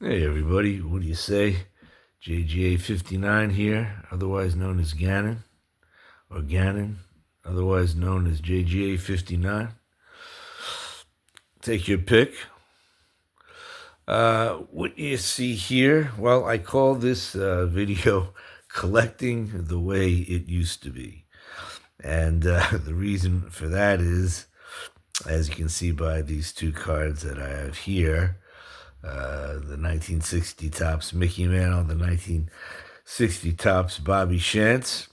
Hey everybody, what do you say? JGA 59 here, otherwise known as Gannon, or Gannon, otherwise known as JGA 59. Take your pick. What you see here, well, I call this video Collecting the Way It Used to Be. And the reason for that is, as you can see by these two cards that I have here, the 1960 Topps Mickey Mantle, the 1960 Topps Bobby Shantz.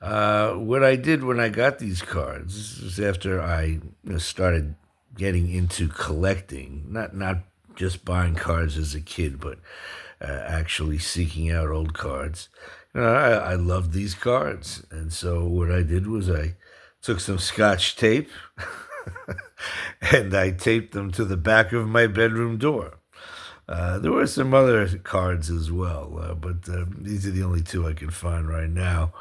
What I did when I got these cards, this was after I started getting into collecting, not just buying cards as a kid, but actually seeking out old cards. I loved these cards, and so what I did was I took some Scotch tape and I taped them to the back of my bedroom door. There were some other cards as well, but these are the only two I can find right now.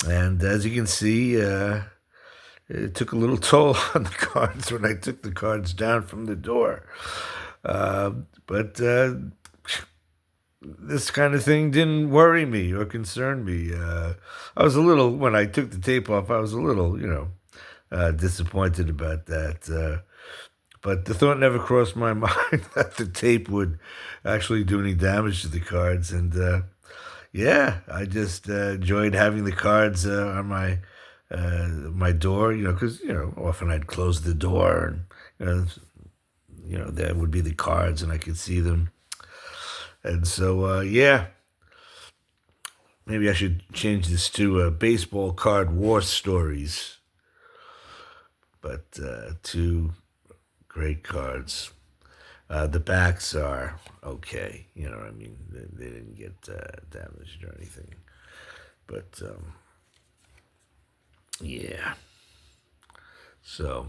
And as you can see, it took a little toll on the cards when I took the cards down from the door. But this kind of thing didn't worry me or concern me. I was a little, when I took the tape off, I was a little, disappointed about that. But the thought never crossed my mind that the tape would actually do any damage to the cards. And yeah, I just enjoyed having the cards on my door, because often I'd close the door and there would be the cards and I could see them. And so yeah, maybe I should change this to baseball card war stories. But two great cards. The backs are okay. You know what I mean? They didn't get damaged or anything. But yeah. So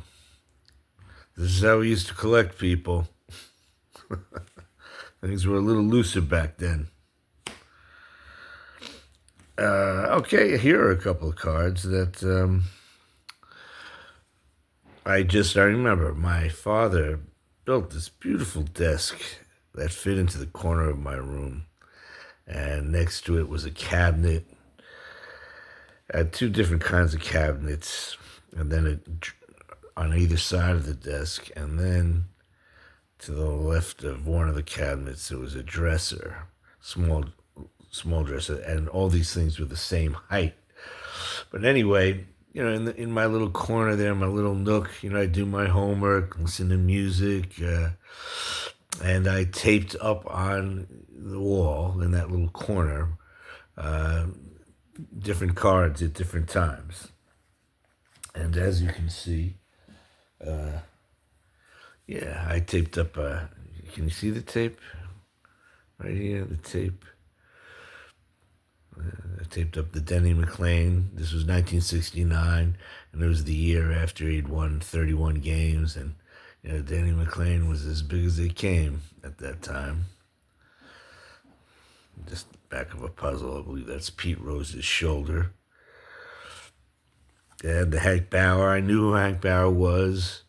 this is how we used to collect, people. Things were a little looser back then. Okay, here are a couple of cards that I remember my father built this beautiful desk that fit into the corner of my room. And next to it was a cabinet. I had two different kinds of cabinets. And then on either side of the desk. And then to the left of one of the cabinets, there was a dresser, small dresser. And all these things were the same height. But anyway, in my little corner there, my little nook, I do my homework, listen to music, and I taped up on the wall in that little corner different cards at different times. And as you can see, yeah, I taped up, can you see the tape? Right here, the tape. I taped up the Denny McLain. This was 1969, and it was the year after he'd won 31 games, and Denny McLain was as big as they came at that time. Just back of a puzzle, I believe that's Pete Rose's shoulder. And the Hank Bauer, I knew who Hank Bauer was.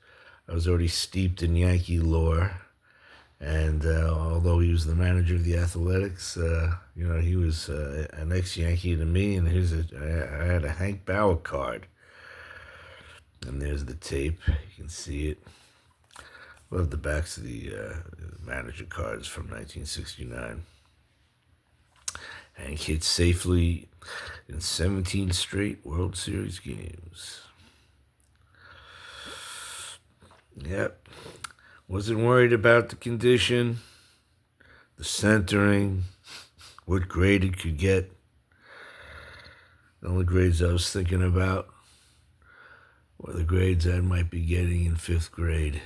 I was already steeped in Yankee lore. And although he was the manager of the Athletics, he was an ex-Yankee to me, and I had a Hank Bauer card. And there's the tape. You can see it. Love the backs of the manager cards from 1969. Hank hit safely in 17 straight World Series games. Yep. Wasn't worried about the condition, the centering, what grade it could get. The only grades I was thinking about were the grades I might be getting in fifth grade.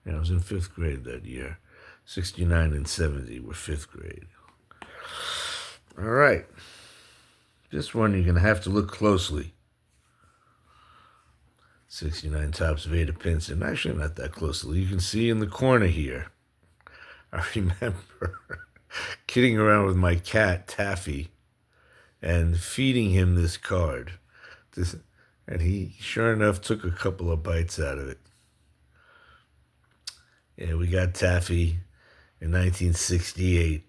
I was in fifth grade that year. 69 and 70 were fifth grade. All right. This one you're going to have to look closely. 69 Topps Vada Pinson. Actually, not that closely. You can see in the corner here. I remember kidding around with my cat, Taffy, and feeding him this card. And he, sure enough, took a couple of bites out of it. Yeah, we got Taffy in 1968,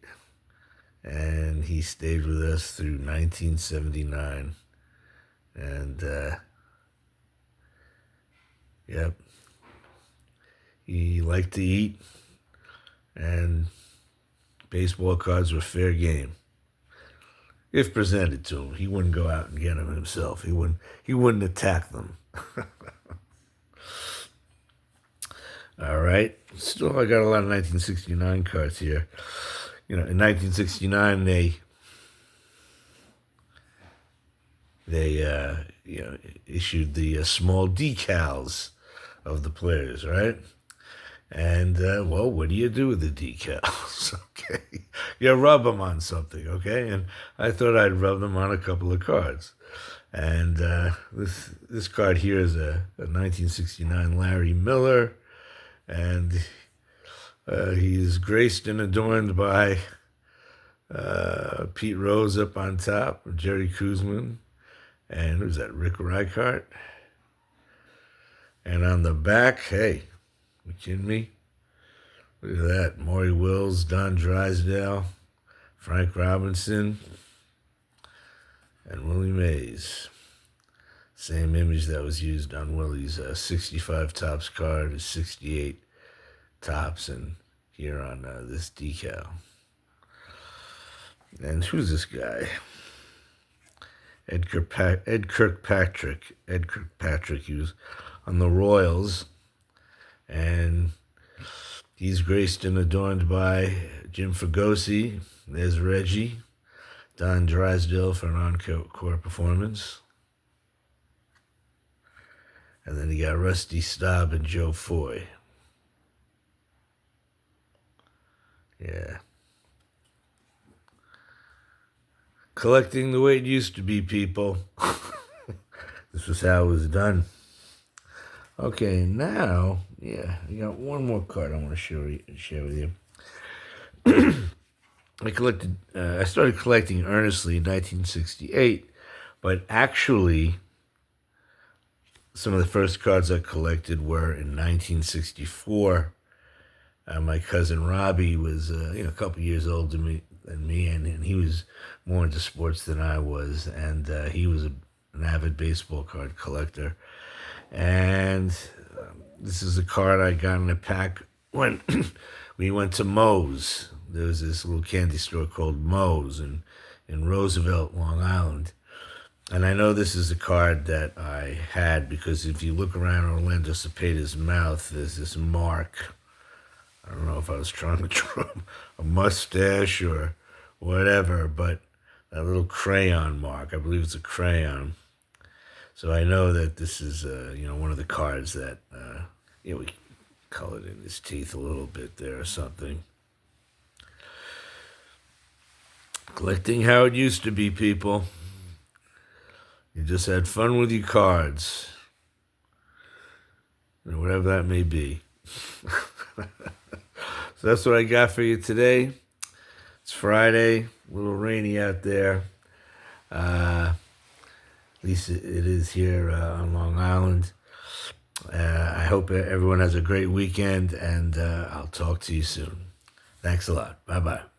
and he stayed with us through 1979. And, yep, he liked to eat, and baseball cards were fair game. If presented to him, he wouldn't go out and get them himself. He wouldn't attack them. All right. Still, I got a lot of 1969 cards here. In 1969, they issued the small decals of the players, right? And, what do you do with the decals? Okay. You rub them on something, okay? And I thought I'd rub them on a couple of cards. And this card here is a 1969 Larry Miller. And he is graced and adorned by Pete Rose up on top, Jerry Koosman, and who's that, Rick Reichart? And on the back, hey, you kidding me? Look at that. Maury Wills, Don Drysdale, Frank Robinson, and Willie Mays. Same image that was used on Willie's 65 Topps card, is 68 Topps, and here on this decal. And who's this guy? Ed Kirkpatrick. Ed Kirkpatrick, he was on the Royals, and he's graced and adorned by Jim Fregosi. There's Reggie. Don Drysdale for an encore performance. And then you got Rusty Staub and Joe Foy. Yeah. Collecting the way it used to be, people. This was how it was done. Okay, now, I got one more card I want to share with you. I started collecting earnestly in 1968, but actually, some of the first cards I collected were in 1964. My cousin Robbie was, a couple years older than me, and he was more into sports than I was, and he was an avid baseball card collector. And this is a card I got in a pack when we went to Moe's. There was this little candy store called Moe's in Roosevelt, Long Island. And I know this is a card that I had because if you look around Orlando Cepeda's mouth, there's this mark. I don't know if I was trying to draw a mustache or whatever, but that little crayon mark, I believe it's a crayon. So I know that this is, one of the cards that, we colored in his teeth a little bit there or something. Collecting how it used to be, people. You just had fun with your cards. Whatever that may be. So that's what I got for you today. It's Friday, a little rainy out there. At least it is here on Long Island. I hope everyone has a great weekend, and I'll talk to you soon. Thanks a lot. Bye-bye.